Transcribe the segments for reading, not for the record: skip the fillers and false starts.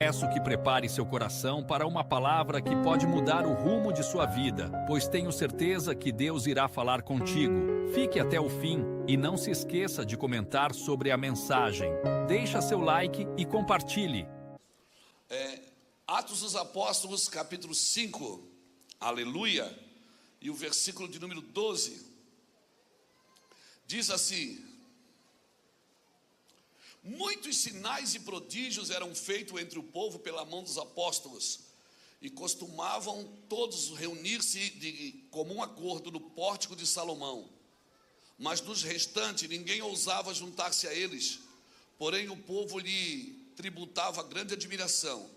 Peço que prepare seu coração para uma palavra que pode mudar o rumo de sua vida, pois tenho certeza que Deus irá falar contigo. Fique até o fim e não se esqueça de comentar sobre a mensagem. Deixa seu like e compartilhe. Atos dos Apóstolos, capítulo 5, aleluia, e o versículo de número 12, diz assim: muitos sinais e prodígios eram feitos entre o povo pela mão dos apóstolos, e costumavam todos reunir-se de comum acordo no pórtico de Salomão. Mas dos restantes ninguém ousava juntar-se a eles, porém o povo lhe tributava grande admiração.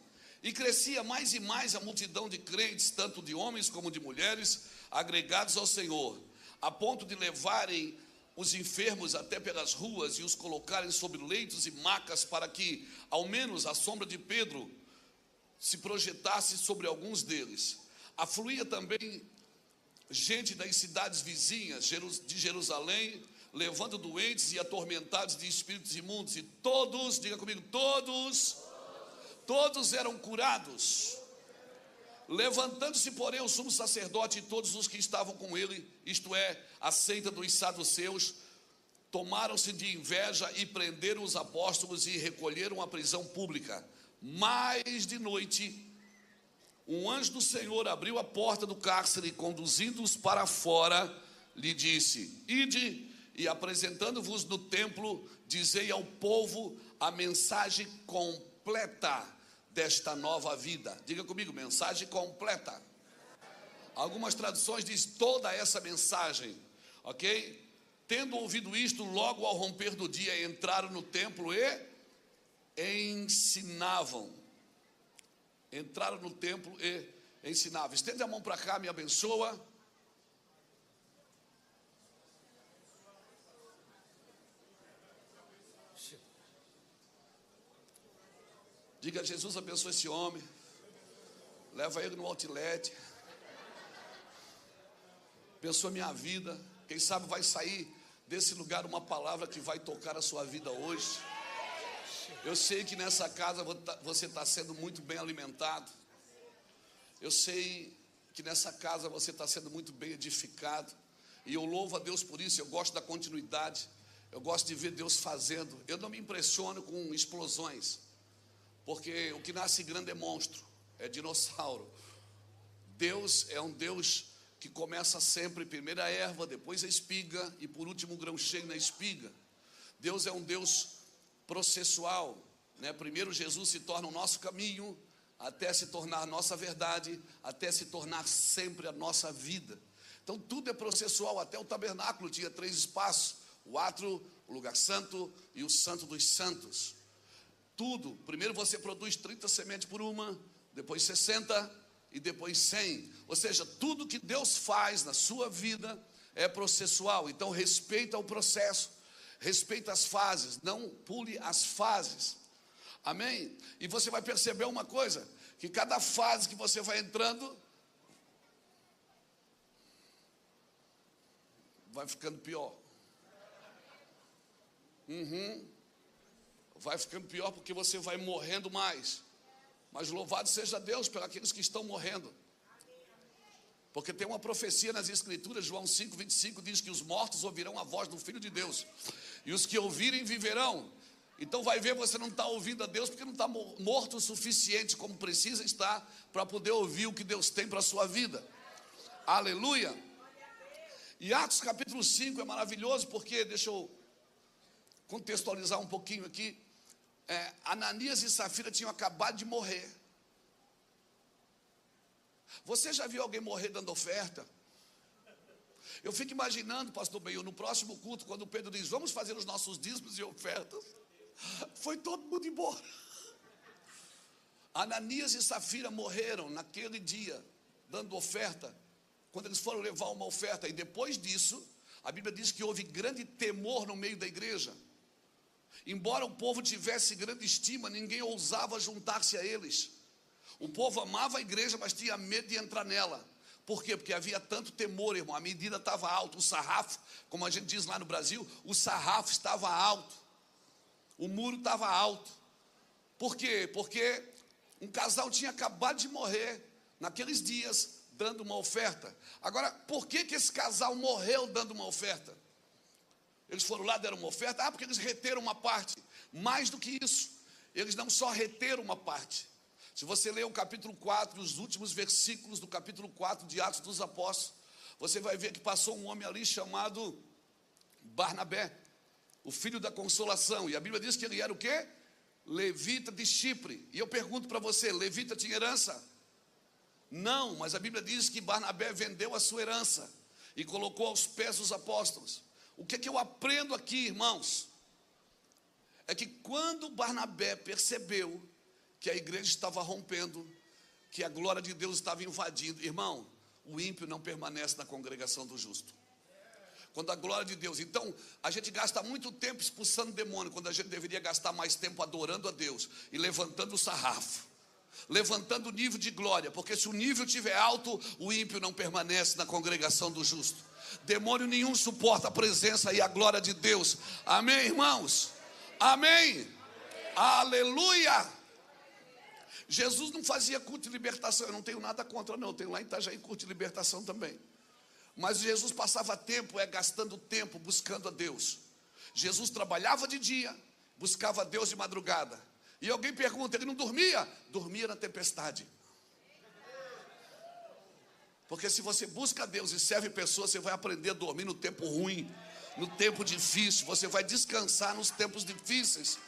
E crescia mais e mais a multidão de crentes, tanto de homens como de mulheres, agregados ao Senhor, a ponto de levarem os enfermos até pelas ruas e os colocarem sobre leitos e macas, para que ao menos a sombra de Pedro se projetasse sobre alguns deles. Afluía também gente das cidades vizinhas de Jerusalém, levando doentes e atormentados de espíritos imundos, e todos, diga comigo, todos eram curados. Levantando-se, porém, o sumo sacerdote e todos os que estavam com ele, isto é, a seita dos saduceus, tomaram-se de inveja e prenderam os apóstolos e recolheram à prisão pública. Mas de noite, um anjo do Senhor abriu a porta do cárcere e, conduzindo-os para fora, lhe disse: ide e, apresentando-vos no templo, dizei ao povo a mensagem completa desta nova vida. Diga comigo, mensagem completa. Algumas traduções diz toda essa mensagem, ok? Tendo ouvido isto, logo ao romper do dia, entraram no templo e ensinavam. Entraram no templo e ensinavam. Estende a mão para cá, me abençoa. Diga: Jesus, abençoa esse homem, leva ele no outlet, abençoa minha vida. Quem sabe vai sair desse lugar uma palavra que vai tocar a sua vida hoje. Eu sei que nessa casa você está sendo muito bem alimentado. Eu sei que nessa casa você está sendo muito bem edificado, e eu louvo a Deus por isso. Eu gosto da continuidade, eu gosto de ver Deus fazendo. Eu não me impressiono com explosões, porque o que nasce grande é monstro, é dinossauro. Deus é um Deus que começa sempre, primeiro a erva, depois a espiga e por último o grão cheio na espiga. Deus é um Deus processual, né? Primeiro Jesus se torna o nosso caminho, até se tornar a nossa verdade, até se tornar sempre a nossa vida. Então tudo é processual. Até o tabernáculo tinha 3 espaços: o átrio, o lugar santo e o santo dos santos. Tudo, primeiro você produz 30 sementes por uma, depois 60 e depois 100. Ou seja, tudo que Deus faz na sua vida é processual. Então respeita o processo, respeita as fases, não pule as fases. Amém? E você vai perceber uma coisa, que cada fase que você vai entrando, vai ficando pior. Vai ficando pior, porque você vai morrendo mais. Mas louvado seja Deus pelos aqueles que estão morrendo. Porque tem uma profecia nas Escrituras, João 5:25, diz que os mortos ouvirão a voz do Filho de Deus, e os que ouvirem viverão. Então vai ver, você não está ouvindo a Deus porque não está morto o suficiente como precisa estar para poder ouvir o que Deus tem para a sua vida. Aleluia. E Atos capítulo 5 é maravilhoso, porque, deixa eu contextualizar um pouquinho aqui. Ananias e Safira tinham acabado de morrer. Você já viu alguém morrer dando oferta? Eu fico imaginando, pastor Benhur, no próximo culto, quando Pedro diz: vamos fazer os nossos dízimos e ofertas, foi todo mundo embora. Ananias e Safira morreram naquele dia, dando oferta, quando eles foram levar uma oferta. E depois disso, a Bíblia diz que houve grande temor no meio da igreja. Embora o povo tivesse grande estima, ninguém ousava juntar-se a eles. O povo amava a igreja, mas tinha medo de entrar nela. Por quê? Porque havia tanto temor, irmão. A medida estava alta, o sarrafo, como a gente diz lá no Brasil, o sarrafo estava alto, o muro estava alto. Por quê? Porque Um casal tinha acabado de morrer naqueles dias, dando uma oferta. Agora, por que esse casal morreu dando uma oferta? Eles foram lá, deram uma oferta? Porque eles reteram uma parte. Mais do que isso, eles não só reteram uma parte. Se você ler o capítulo 4, os últimos versículos do capítulo 4 de Atos dos Apóstolos, você vai ver que passou um homem ali chamado Barnabé, o filho da consolação. E a Bíblia diz que ele era o quê? Levita de Chipre. E eu pergunto para você, levita tinha herança? Não, mas a Bíblia diz que Barnabé vendeu a sua herança e colocou aos pés dos apóstolos. O que eu aprendo aqui, irmãos? É que quando Barnabé percebeu que a igreja estava rompendo, que a glória de Deus estava invadindo, irmão, o ímpio não permanece na congregação do justo. Quando a glória de Deus, então a gente gasta muito tempo expulsando demônio, quando a gente deveria gastar mais tempo adorando a Deus e levantando o sarrafo, levantando o nível de glória, porque se o nível estiver alto, o ímpio não permanece na congregação do justo. Demônio nenhum suporta a presença e a glória de Deus. Amém, irmãos? Amém. Aleluia. Jesus não fazia culto de libertação. Eu não tenho nada contra, não. Eu tenho lá em Itajaí culto de libertação também. Mas Jesus passava tempo, gastando tempo buscando a Deus. Jesus trabalhava de dia, buscava a Deus de madrugada. E alguém pergunta, ele não dormia? Dormia na tempestade. Porque se você busca a Deus e serve pessoas, você vai aprender a dormir no tempo ruim, no tempo difícil. Você vai descansar nos tempos difíceis.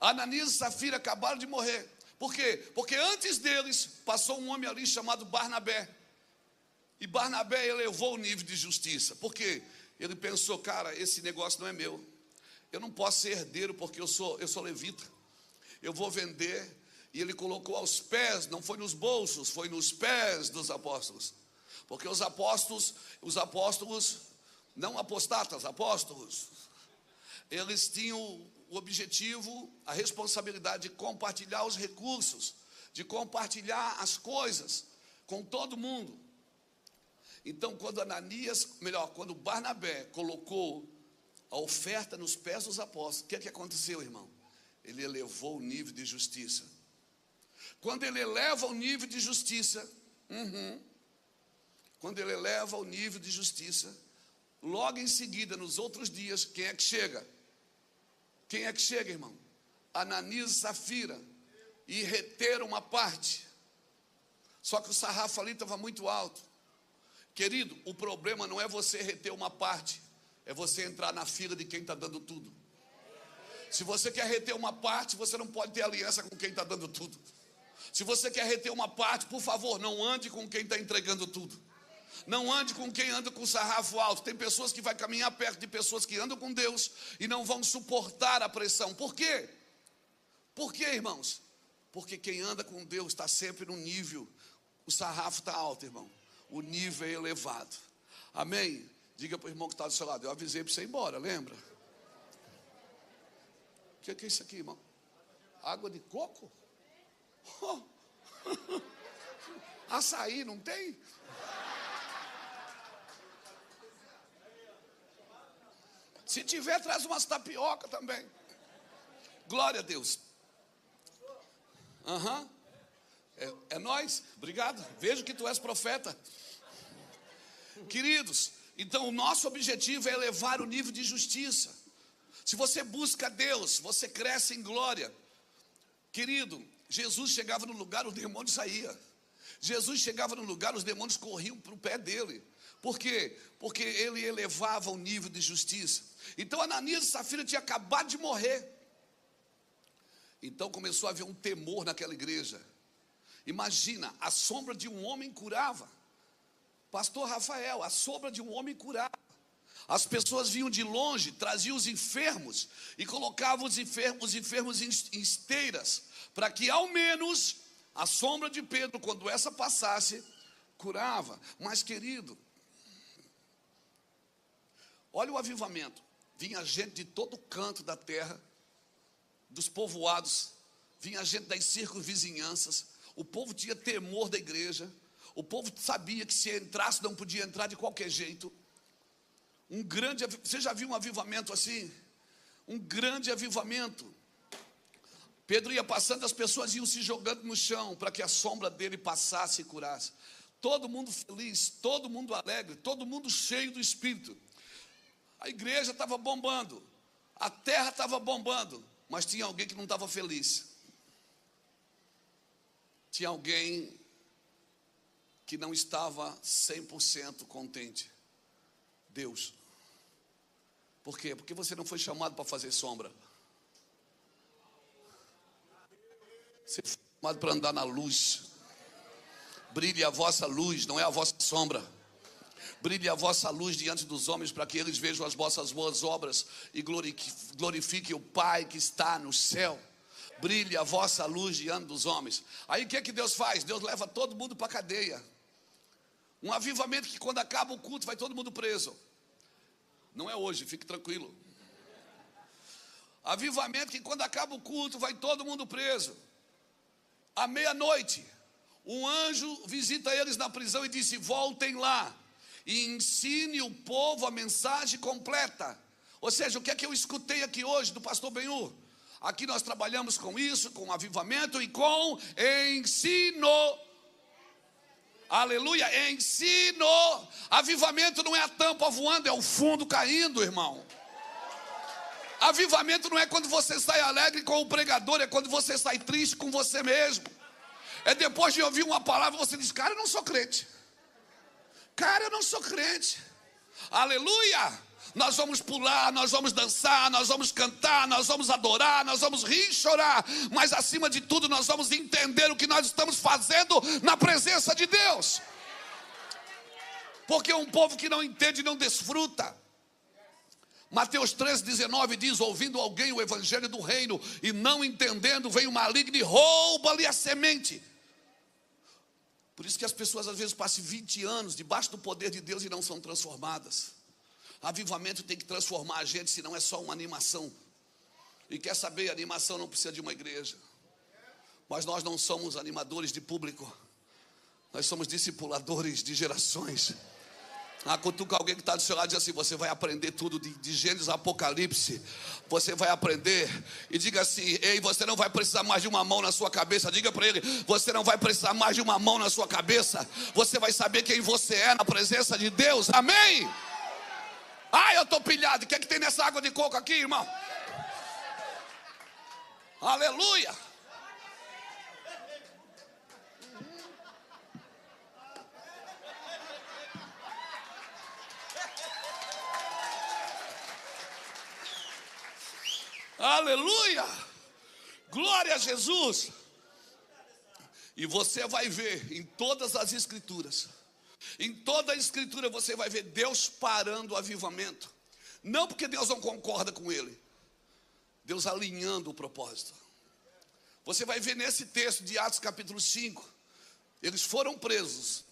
Ananias e Safira acabaram de morrer. Por quê? Porque antes deles passou um homem ali chamado Barnabé. E Barnabé elevou o nível de justiça. Por quê? Ele pensou, cara, esse negócio não é meu. Eu não posso ser herdeiro porque eu sou levita. Eu vou vender. E ele colocou aos pés, não foi nos bolsos, foi nos pés dos apóstolos. Porque os apóstolos, não apostatas, apóstolos, eles tinham o objetivo, a responsabilidade de compartilhar os recursos, de compartilhar as coisas com todo mundo. Então, quando Barnabé colocou a oferta nos pés dos apóstolos, o que aconteceu, irmão? Ele elevou o nível de justiça. Quando ele eleva o nível de justiça, logo em seguida, nos outros dias, quem é que chega? Quem é que chega, irmão? Ananias e Safira, e reteram uma parte. Só que o sarrafo ali estava muito alto. Querido, o problema não é você reter uma parte, é você entrar na fila de quem está dando tudo. Se você quer reter uma parte, você não pode ter aliança com quem está dando tudo. Se você quer reter uma parte, por favor, não ande com quem está entregando tudo. Não ande com quem anda com o sarrafo alto. Tem pessoas que vão caminhar perto de pessoas que andam com Deus e não vão suportar a pressão. Por quê? Por quê, irmãos? Porque quem anda com Deus está sempre no nível. O sarrafo está alto, irmão. O nível é elevado. Amém? Diga para o irmão que está do seu lado. Eu avisei para você ir embora, lembra? O que é isso aqui, irmão? Água de coco? Oh. Açaí, não tem? Se tiver, traz umas tapioca também. Glória a Deus. É nós. Obrigado. Vejo que tu és profeta. Queridos, então o nosso objetivo é elevar o nível de justiça. Se você busca Deus, você cresce em glória. Querido, Jesus chegava no lugar, o demônio saía. Jesus chegava no lugar, os demônios corriam para o pé dele. Por quê? Porque ele elevava o nível de justiça. Então Ananias e Safira tinham acabado de morrer. Então começou a haver um temor naquela igreja. Imagina, a sombra de um homem curava. Pastor Rafael, a sombra de um homem curava. As pessoas vinham de longe, traziam os enfermos e colocavam os enfermos em esteiras, para que ao menos a sombra de Pedro, quando essa passasse, curava. Mas querido, olha o avivamento. Vinha gente de todo canto da terra, dos povoados, vinha gente das circunvizinhanças. O povo tinha temor da igreja. O povo sabia que se entrasse não podia entrar de qualquer jeito. Você já viu um avivamento assim? Um grande avivamento. Pedro ia passando, as pessoas iam se jogando no chão para que a sombra dele passasse e curasse. Todo mundo feliz, todo mundo alegre, todo mundo cheio do Espírito. A igreja estava bombando, a terra estava bombando, mas tinha alguém que não estava feliz. Tinha alguém que não estava 100% contente. Deus. Por quê? Porque você não foi chamado para fazer sombra. Você foi chamado para andar na luz. Brilhe a vossa luz, não é a vossa sombra. Brilhe a vossa luz diante dos homens, para que eles vejam as vossas boas obras e glorifiquem o Pai que está no céu. Brilhe a vossa luz diante dos homens. Aí o que é que Deus faz? Deus leva todo mundo para a cadeia. Um avivamento que quando acaba o culto vai todo mundo preso. Não é hoje, fique tranquilo. Avivamento que quando acaba o culto vai todo mundo preso. À meia-noite, um anjo visita eles na prisão e disse: voltem lá e ensine o povo a mensagem completa. Ou seja, o que é que eu escutei aqui hoje do pastor Benhur? Aqui nós trabalhamos com isso, com avivamento e com ensino. Aleluia, ensino. Avivamento não é a tampa voando, é o fundo caindo, irmão. Avivamento não é quando você sai alegre com o pregador, é quando você sai triste com você mesmo. É depois de ouvir uma palavra você diz: cara, eu não sou crente. Cara, eu não sou crente. Aleluia. Nós vamos pular, nós vamos dançar, nós vamos cantar, nós vamos adorar, nós vamos rir e chorar. Mas acima de tudo nós vamos entender o que nós estamos fazendo na presença de Deus. Porque um povo que não entende não desfruta. Mateus 13:19 diz: ouvindo alguém o evangelho do reino e não entendendo, vem o maligno e rouba-lhe a semente. Por isso que as pessoas às vezes passam 20 anos debaixo do poder de Deus e não são transformadas. Avivamento tem que transformar a gente, senão é só uma animação. E quer saber, a animação não precisa de uma igreja. Mas nós não somos animadores de público. Nós somos discipuladores de gerações. Cutuca alguém que está do seu lado e diz assim: você vai aprender tudo de Gênesis a Apocalipse. Você vai aprender. E diga assim: ei, você não vai precisar mais de uma mão na sua cabeça. Diga para ele: você não vai precisar mais de uma mão na sua cabeça. Você vai saber quem você é na presença de Deus. Amém? Eu estou pilhado. O que é que tem nessa água de coco aqui, irmão? Aleluia. Aleluia. Glória a Jesus. E você vai ver em todas as escrituras, em toda a escritura você vai ver Deus parando o avivamento. Não porque Deus não concorda com ele, Deus alinhando o propósito. Você vai ver nesse texto de Atos capítulo 5, eles foram presos.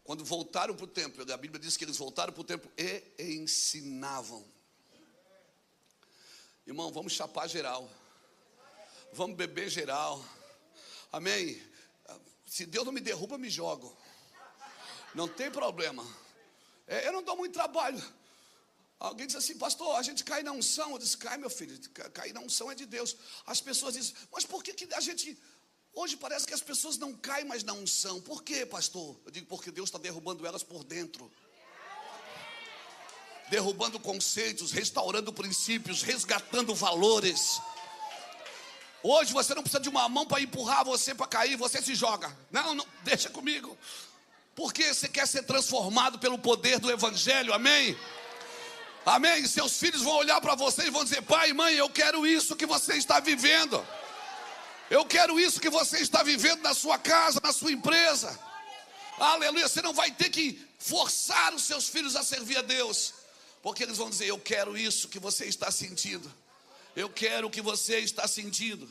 Quando voltaram para o templo, a Bíblia diz que eles voltaram para o templo e ensinavam. Irmão, vamos chapar geral, vamos beber geral. Amém? Se Deus não me derruba, eu me jogo. Não tem problema. Eu não dou muito trabalho. Alguém diz assim: pastor, a gente cai na unção. Eu disse: cai, meu filho, cair na unção é de Deus. As pessoas dizem: mas por que a gente... Hoje parece que as pessoas não caem mais na unção. Por quê, pastor? Eu digo: porque Deus está derrubando elas por dentro. Derrubando conceitos, restaurando princípios, resgatando valores. Hoje você não precisa de uma mão para empurrar você para cair, você se joga. Não, deixa comigo. Porque você quer ser transformado pelo poder do evangelho, amém? Amém? Seus filhos vão olhar para você e vão dizer: pai, mãe, eu quero isso que você está vivendo. Eu quero isso que você está vivendo na sua casa, na sua empresa. Aleluia, você não vai ter que forçar os seus filhos a servir a Deus. Porque eles vão dizer: eu quero isso que você está sentindo. Eu quero o que você está sentindo.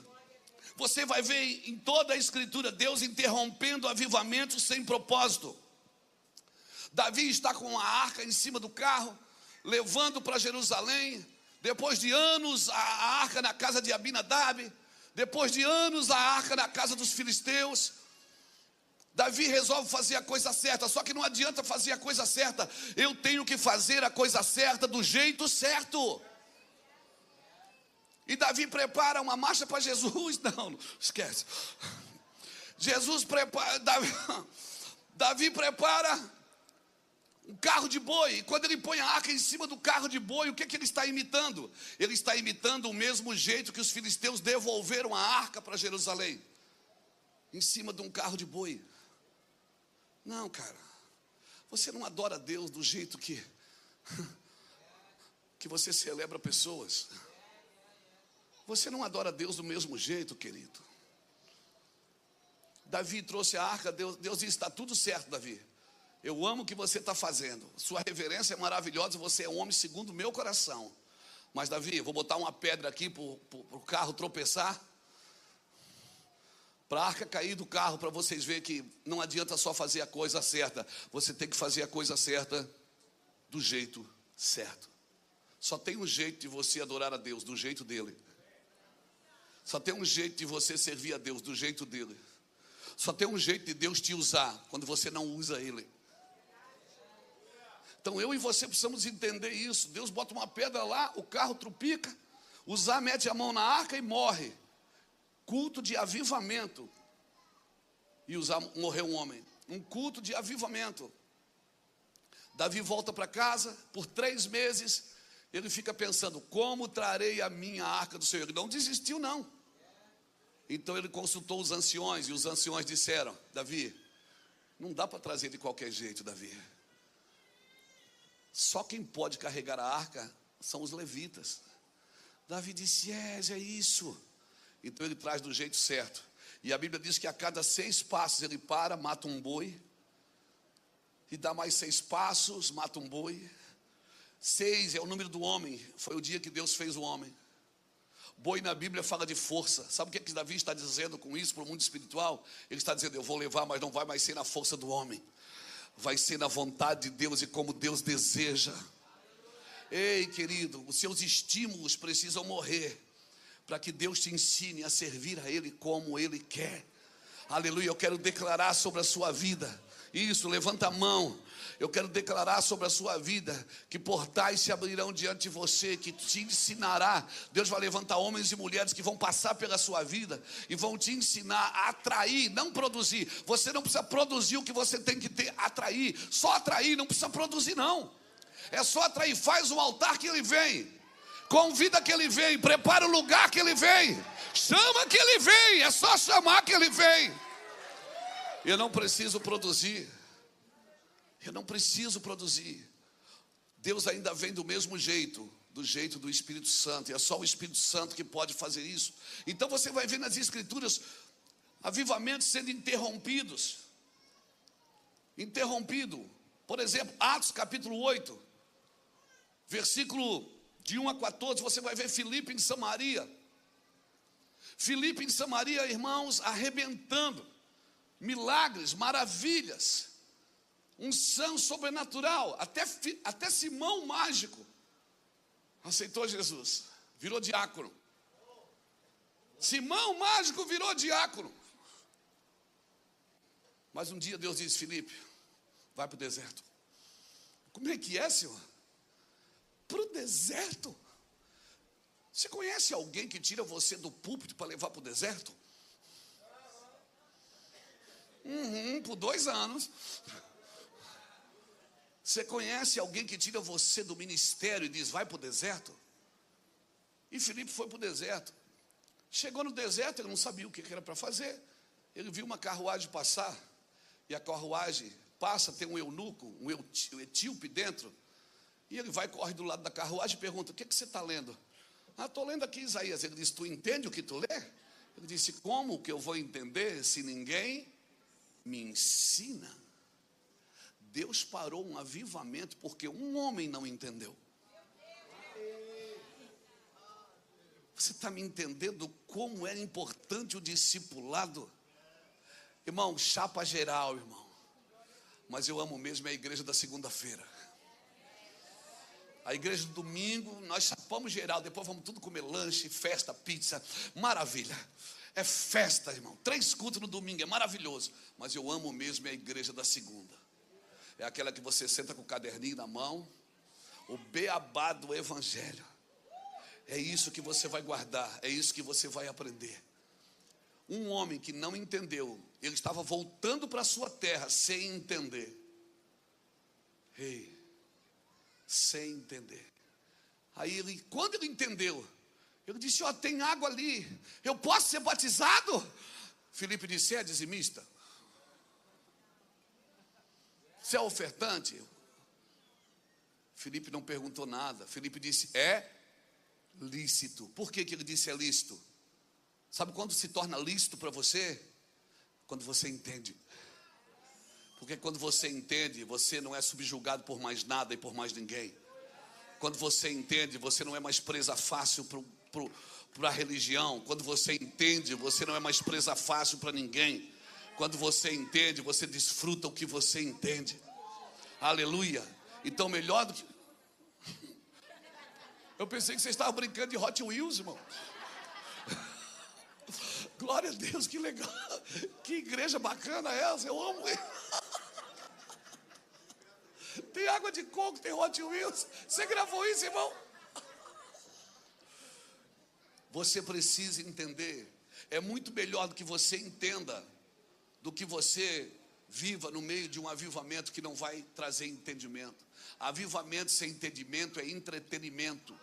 Você vai ver em toda a escritura Deus interrompendo avivamentos sem propósito. Davi está com a arca em cima do carro, levando para Jerusalém. Depois de anos a arca na casa de Abinadab. Depois de anos a arca na casa dos filisteus. Davi resolve fazer a coisa certa. Só que não adianta fazer a coisa certa. Eu tenho que fazer a coisa certa do jeito certo. E Davi prepara uma marcha para Jesus. Não, esquece. Jesus prepara, Davi prepara um carro de boi. E quando ele põe a arca em cima do carro de boi, o que ele está imitando? Ele está imitando o mesmo jeito que os filisteus devolveram a arca para Jerusalém, em cima de um carro de boi. Não, cara, você não adora Deus do jeito que você celebra pessoas. Você não adora Deus do mesmo jeito, querido. Davi trouxe a arca, Deus disse, está tudo certo, Davi. Eu amo o que você está fazendo. Sua reverência é maravilhosa, você é um homem segundo o meu coração. Mas Davi, eu vou botar uma pedra aqui para o carro tropeçar, para a arca cair do carro, para vocês verem que não adianta só fazer a coisa certa. Você tem que fazer a coisa certa do jeito certo. Só tem um jeito de você adorar a Deus, do jeito dele. Só tem um jeito de você servir a Deus, do jeito dele. Só tem um jeito de Deus te usar, quando você não usa ele. Então eu e você precisamos entender isso. Deus bota uma pedra lá, o carro trupica, Uzá mete a mão na arca e morre. Culto de avivamento. E Uzá morreu um homem. Um culto de avivamento. Davi volta para casa, por 3 meses, ele fica pensando, como trarei a minha arca do Senhor? Ele não desistiu não. Então ele consultou os anciões, e os anciões disseram, Davi, não dá para trazer de qualquer jeito, Davi. Só quem pode carregar a arca são os levitas. Davi disse, é isso. Então ele traz do jeito certo. E a Bíblia diz que a cada 6 passos ele para, mata um boi. E dá mais 6 passos, mata um boi. 6 é o número do homem. Foi o dia que Deus fez o homem. Boi na Bíblia fala de força. Sabe o que Davi está dizendo com isso para o mundo espiritual? Ele está dizendo, eu vou levar, mas não vai mais ser na força do homem. Vai ser na vontade de Deus e como Deus deseja. Ei, querido, os seus estímulos precisam morrer, para que Deus te ensine a servir a Ele como Ele quer. Aleluia, eu quero declarar sobre a sua vida. Isso, levanta a mão. Eu quero declarar sobre a sua vida que portais se abrirão diante de você, que te ensinará. Deus vai levantar homens e mulheres que vão passar pela sua vida e vão te ensinar a atrair, não produzir. Você não precisa produzir o que você tem que ter, atrair. Só atrair, não precisa produzir não. É só atrair, faz um altar que ele vem. Convida que ele vem, prepara o lugar que ele vem. Chama que ele vem, é só chamar que ele vem. Eu não preciso produzir. Eu não preciso produzir. Deus ainda vem do mesmo jeito, do jeito do Espírito Santo. E é só o Espírito Santo que pode fazer isso. Então você vai ver nas Escrituras avivamentos sendo interrompidos. Interrompido. Por exemplo, Atos capítulo 8, versículo de 1 a 14, você vai ver Filipe em Samaria. Filipe em Samaria, irmãos, arrebentando. Milagres, maravilhas, unção sobrenatural, até Simão mágico aceitou Jesus, virou diácono. Simão mágico virou diácono. Mas um dia Deus disse, Filipe, vai para o deserto. Como é que é, Senhor? Para o deserto? Você conhece alguém que tira você do púlpito para levar para o deserto? Por 2 anos. Você conhece alguém que tira você do ministério e diz, vai para o deserto? E Filipe foi para o deserto. Chegou no deserto, ele não sabia o que era para fazer. Ele viu uma carruagem passar. E a carruagem passa, tem um eunuco, um etíope dentro. E ele vai, corre do lado da carruagem e pergunta, o que você está lendo? Estou lendo aqui Isaías. Ele disse, tu entende o que tu lê? Ele disse, como que eu vou entender se ninguém me ensina? Deus parou um avivamento porque um homem não entendeu. Você está me entendendo como era importante o discipulado? Irmão, chapa geral, irmão. Mas eu amo mesmo a igreja da segunda-feira. A igreja do domingo, nós chapamos geral. Depois vamos tudo comer lanche, festa, pizza. Maravilha. É festa, irmão. 3 cultos no domingo, é maravilhoso. Mas eu amo mesmo a igreja da segunda. É aquela que você senta com o caderninho na mão, o beabá do evangelho. É isso que você vai guardar, é isso que você vai aprender. Um homem que não entendeu, ele estava voltando para a sua terra sem entender. Sem entender. Aí ele, quando ele entendeu, ele disse: ó, tem água ali, eu posso ser batizado? Filipe disse: é dizimista? Você é ofertante? Filipe não perguntou nada. Filipe disse: é lícito. Por que ele disse é lícito? Sabe quando se torna lícito para você? Quando você entende. Porque quando você entende, você não é subjugado por mais nada e por mais ninguém. Quando você entende, você não é mais presa fácil para a religião. Quando você entende, você não é mais presa fácil para ninguém. Quando você entende, você desfruta o que você entende. Aleluia. Então melhor do que... Eu pensei que vocês estavam brincando de Hot Wheels, irmão. Glória a Deus, que legal. Que igreja bacana é essa, eu amo. Tem água de coco, tem Hot Wheels. Você gravou isso, irmão? Você precisa entender. É muito melhor do que você entenda, do que você viva no meio de um avivamento que não vai trazer entendimento. Avivamento sem entendimento é entretenimento.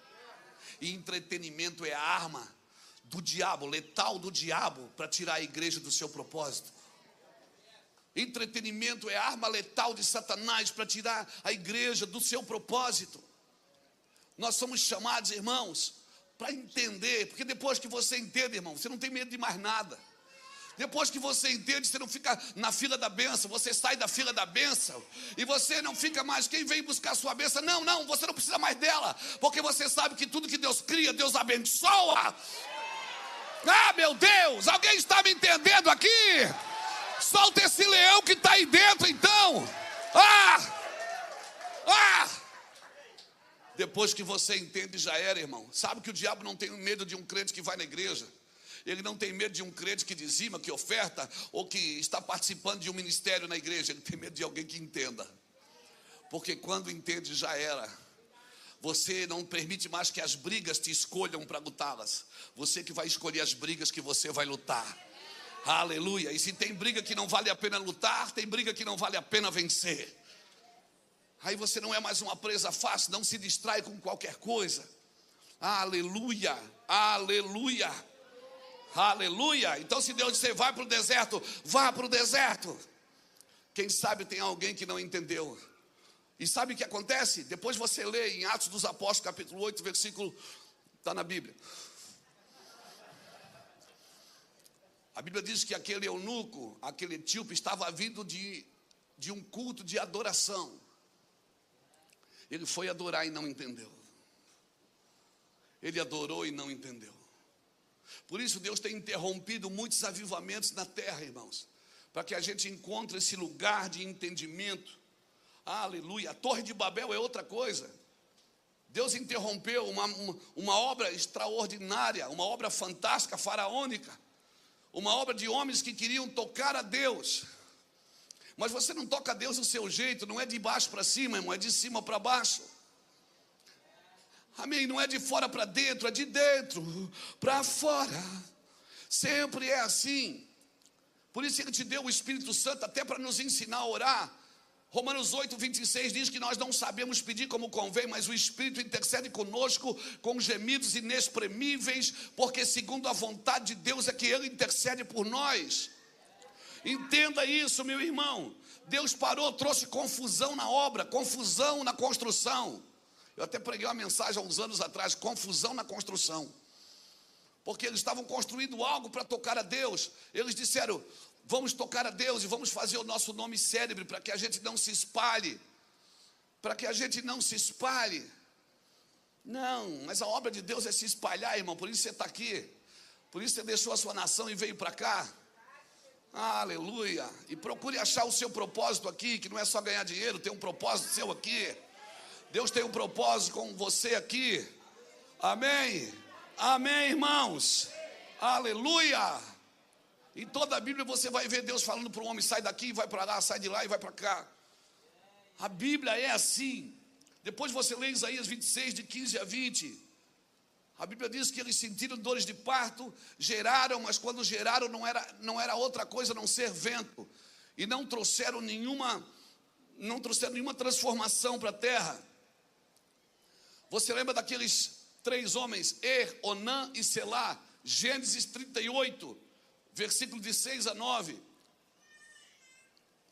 E entretenimento é a arma do diabo, letal do diabo, para tirar a igreja do seu propósito. Entretenimento é a arma letal de Satanás para tirar a igreja do seu propósito. Nós somos chamados, irmãos, para entender, porque depois que você entende, irmão, você não tem medo de mais nada. Depois que você entende, você não fica na fila da bênção, você sai da fila da bênção, e você não fica mais, quem vem buscar a sua bênção? Não, você não precisa mais dela, porque você sabe que tudo que Deus cria, Deus abençoa. Ah, meu Deus, alguém está me entendendo aqui? Solta esse leão que está aí dentro, então. Depois que você entende, já era, irmão. Sabe que o diabo não tem medo de um crente que vai na igreja. Ele não tem medo de um crente que dizima, que oferta, ou que está participando de um ministério na igreja. Ele tem medo de alguém que entenda. Porque quando entende, já era. Você não permite mais que as brigas te escolham para lutá-las. Você que vai escolher as brigas que você vai lutar. Aleluia. E se tem briga que não vale a pena lutar, tem briga que não vale a pena vencer. Aí você não é mais uma presa fácil, não se distrai com qualquer coisa. Aleluia, aleluia, aleluia. Então se Deus disser vai para o deserto, vá para o deserto. Quem sabe tem alguém que não entendeu. E sabe o que acontece? Depois você lê em Atos dos Apóstolos, capítulo 8, versículo, está na Bíblia. A Bíblia diz que aquele eunuco, aquele etíope, estava vindo de um culto de adoração. Ele foi adorar e não entendeu. Ele adorou e não entendeu. Por isso Deus tem interrompido muitos avivamentos na terra, irmãos, para que a gente encontre esse lugar de entendimento. Aleluia. A Torre de Babel é outra coisa. Deus interrompeu uma obra extraordinária, uma obra fantástica, faraônica, uma obra de homens que queriam tocar a Deus. Mas você não toca a Deus do seu jeito, não é de baixo para cima, irmão, é de cima para baixo. Amém? Não é de fora para dentro, é de dentro para fora. Sempre é assim. Por isso Ele te deu o Espírito Santo até para nos ensinar a orar. Romanos 8, 26 diz que nós não sabemos pedir como convém, mas o Espírito intercede conosco com gemidos inexprimíveis, porque segundo a vontade de Deus é que Ele intercede por nós. Entenda isso, meu irmão. Deus parou, trouxe confusão na obra, confusão na construção. Eu até preguei uma mensagem há uns anos atrás, confusão na construção. Porque eles estavam construindo algo para tocar a Deus. Eles disseram, vamos tocar a Deus e vamos fazer o nosso nome célebre para que a gente não se espalhe. Para que a gente não se espalhe. Não, mas a obra de Deus é se espalhar, irmão. Por isso você está aqui. Por isso você deixou a sua nação e veio para cá. Aleluia. E procure achar o seu propósito aqui, que não é só ganhar dinheiro, tem um propósito seu aqui. Deus tem um propósito com você aqui. Amém. Amém, irmãos. Aleluia. Em toda a Bíblia você vai ver Deus falando para o homem, sai daqui e vai para lá, sai de lá e vai para cá. A Bíblia é assim. Depois você lê Isaías 26, de 15 a 20. A Bíblia diz que eles sentiram dores de parto, geraram, mas quando geraram não era outra coisa a não ser vento. E não trouxeram nenhuma transformação para a terra. Você lembra daqueles 3 homens, Onã e Selá, Gênesis 38, versículo de 6 a 9.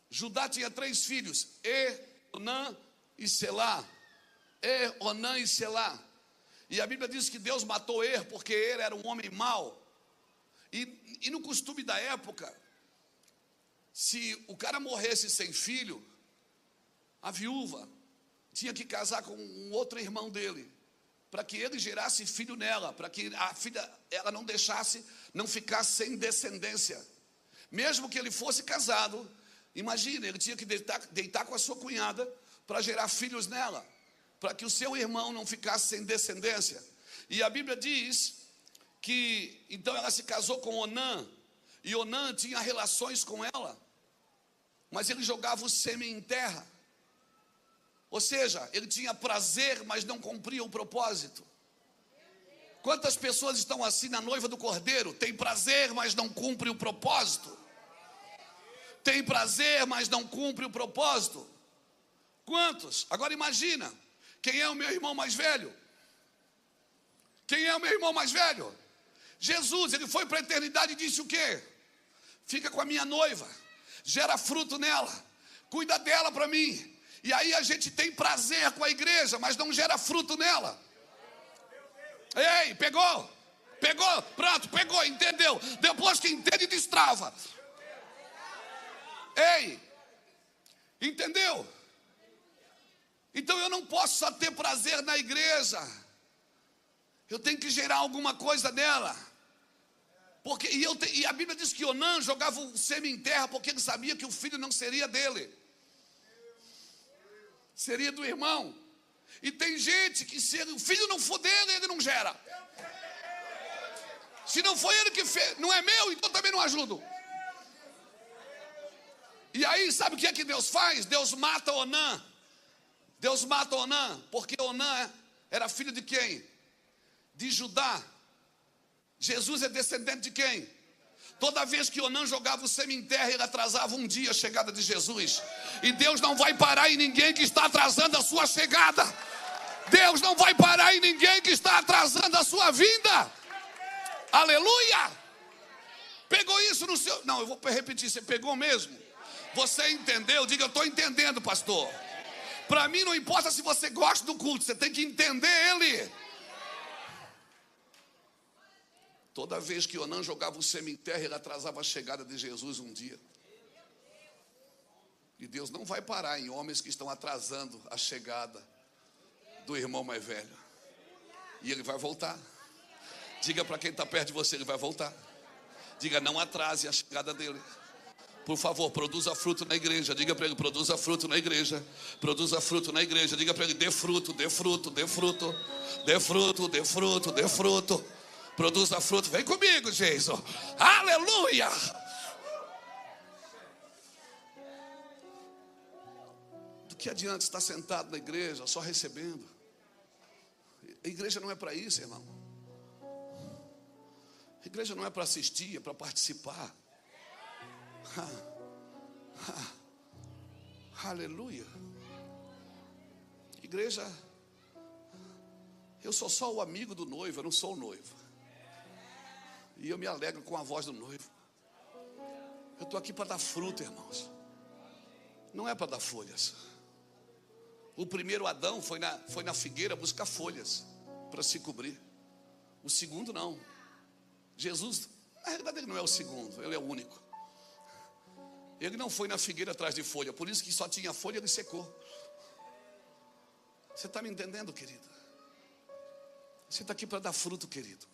Judá tinha 3 filhos, Onã e Selá. Onã e Selá. E a Bíblia diz que Deus matou porque era um homem mau. E no costume da época, se o cara morresse sem filho, a viúva tinha que casar com um outro irmão dele, para que ele gerasse filho nela, para que a filha, ela não ficasse sem descendência. Mesmo que ele fosse casado, imagina, ele tinha que deitar com a sua cunhada para gerar filhos nela, para que o seu irmão não ficasse sem descendência. E a Bíblia diz que então ela se casou com Onã, e Onã tinha relações com ela, mas ele jogava o sêmen em terra. Ou seja, ele tinha prazer, mas não cumpria o propósito. Quantas pessoas estão assim na noiva do Cordeiro? Tem prazer, mas não cumpre o propósito. Tem prazer, mas não cumpre o propósito. Quantos? Agora imagina, quem é o meu irmão mais velho? Quem é o meu irmão mais velho? Jesus, ele foi para a eternidade e disse o quê? Fica com a minha noiva, gera fruto nela, cuida dela para mim. E aí a gente tem prazer com a igreja, mas não gera fruto nela. Ei, pegou, pronto, pegou, entendeu? Depois que entende, destrava. Ei, entendeu? Então eu não posso só ter prazer na igreja, eu tenho que gerar alguma coisa nela. E a Bíblia diz que Onã jogava o sêmen em terra, porque ele sabia que o filho não seria dele, seria do irmão. E tem gente que se o filho não for dele, ele não gera. Se não foi ele que fez, não é meu, então também não ajudo. E aí sabe o que é que Deus faz? Deus mata Onã. Deus mata Onã, porque Onã era filho de quem? De Judá. Jesus é descendente de quem? Toda vez que Onã jogava o sêmen em terra, ele atrasava um dia a chegada de Jesus. E Deus não vai parar em ninguém que está atrasando a sua chegada. Deus não vai parar em ninguém que está atrasando a sua vinda. Aleluia! Pegou isso no seu... Não, eu vou repetir, você pegou mesmo? Você entendeu? Diga, eu estou entendendo, pastor. Para mim não importa se você gosta do culto, você tem que entender ele. Toda vez que Onã jogava o sêmen em terra, ele atrasava a chegada de Jesus um dia. E Deus não vai parar em homens que estão atrasando a chegada do irmão mais velho. E ele vai voltar. Diga para quem está perto de você, ele vai voltar. Diga, não atrase a chegada dele. Por favor, produza fruto na igreja. Diga para ele, produza fruto na igreja. Produza fruto na igreja. Diga para ele, dê fruto, dê fruto, dê fruto. Dê fruto, dê fruto, dê fruto. Produza fruto. Vem comigo, Jesus. Aleluia. Do que adianta estar sentado na igreja só recebendo? A igreja não é para isso, irmão. A igreja não é para assistir, é para participar. Aleluia. Igreja, eu sou só o amigo do noivo, eu não sou o noivo. E eu me alegro com a voz do noivo. Eu estou aqui para dar fruto, irmãos. Não é para dar folhas. O primeiro Adão foi na figueira buscar folhas para se cobrir. O segundo não. Jesus, na realidade ele não é o segundo, ele é o único. Ele não foi na figueira atrás de folha, por isso que só tinha folha, ele secou. Você está me entendendo, querido? Você está aqui para dar fruto, querido.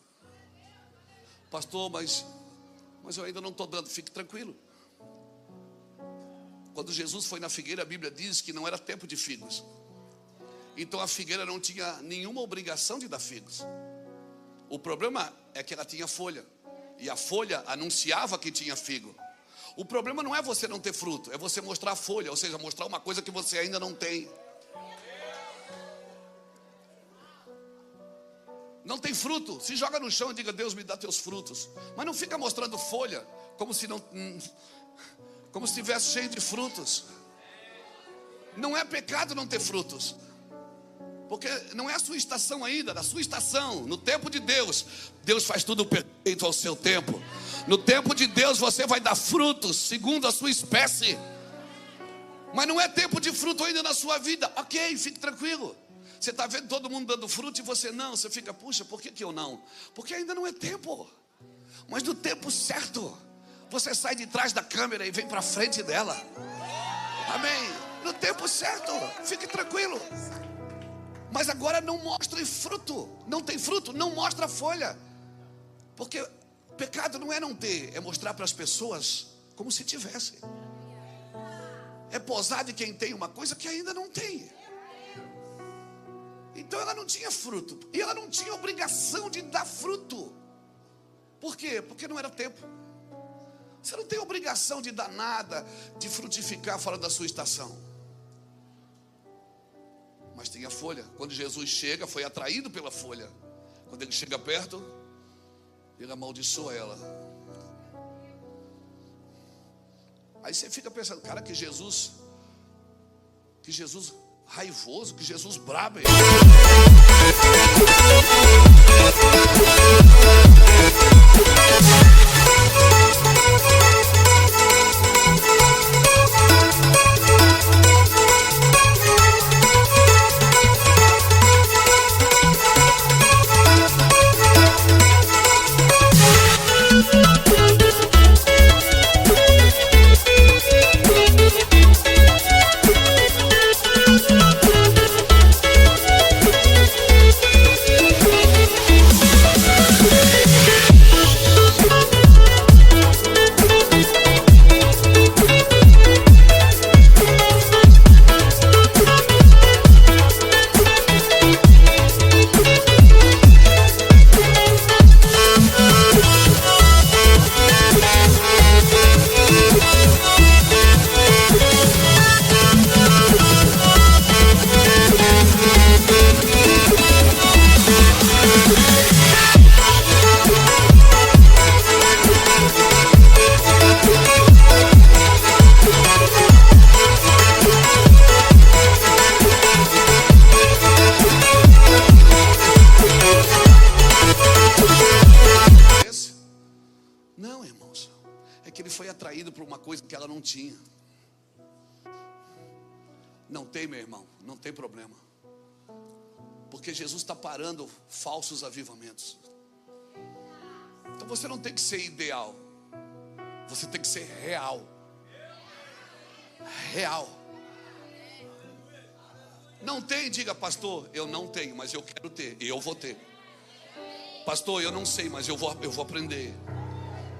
Pastor, mas eu ainda não estou dando, fique tranquilo. Quando Jesus foi na figueira, a Bíblia diz que não era tempo de figos. Então a figueira não tinha nenhuma obrigação de dar figos. O problema é que ela tinha folha. E a folha anunciava que tinha figo. O problema não é você não ter fruto, é você mostrar a folha, ou seja, mostrar uma coisa que você ainda não tem. não tem fruto, se joga no chão e diga: Deus, me dá teus frutos. Mas não fica mostrando folha como se estivesse cheio de frutos. Não é pecado não ter frutos, porque não é a sua estação ainda. Na sua estação, no tempo de Deus, Deus faz tudo perfeito ao seu tempo. No tempo de Deus você vai dar frutos segundo a sua espécie. Mas não é tempo de fruto ainda na sua vida. Ok, fique tranquilo. Você está vendo todo mundo dando fruto e você não. Você fica: puxa, por que eu não? Porque ainda não é tempo. Mas no tempo certo, você sai de trás da câmera e vem para frente dela. Amém. No tempo certo, fique tranquilo. Mas agora não mostre fruto. Não tem fruto, não mostra folha. Porque pecado não é não ter, é mostrar para as pessoas como se tivesse. É posar de quem tem uma coisa que ainda não tem. Então ela não tinha fruto. E ela não tinha obrigação de dar fruto. Por quê? Porque não era tempo. Você não tem obrigação de dar nada, de frutificar fora da sua estação. Mas tinha folha. Quando Jesus chega, foi atraído pela folha. Quando ele chega perto, ele amaldiçoa ela. Aí você fica pensando: cara, que Jesus raivoso, que Jesus brabo. Que ela não tinha. Não tem, meu irmão, não tem problema, porque Jesus está parando falsos avivamentos. Então você não tem que ser ideal, você tem que ser real. Real. Não tem, diga: pastor, eu não tenho, mas eu quero ter, e eu vou ter. Pastor, eu não sei, mas eu vou aprender.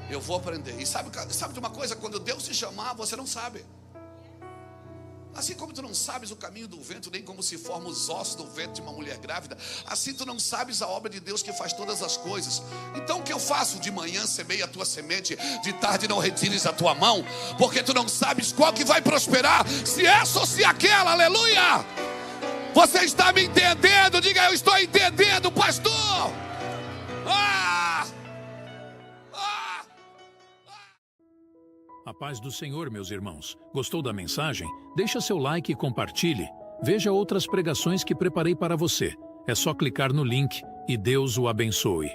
Eu vou aprender. E sabe de uma coisa? Quando Deus te chamar, você não sabe. Assim como tu não sabes o caminho do vento, nem como se formam os ossos do vento de uma mulher grávida, assim tu não sabes a obra de Deus que faz todas as coisas. Então o que eu faço? De manhã semeia a tua semente, de tarde não retires a tua mão, porque tu não sabes qual que vai prosperar, se essa ou se aquela. Aleluia! Você está me entendendo? Diga: eu estou entendendo, pastor. A paz do Senhor, meus irmãos. Gostou da mensagem? Deixa seu like e compartilhe. Veja outras pregações que preparei para você. É só clicar no link e Deus o abençoe.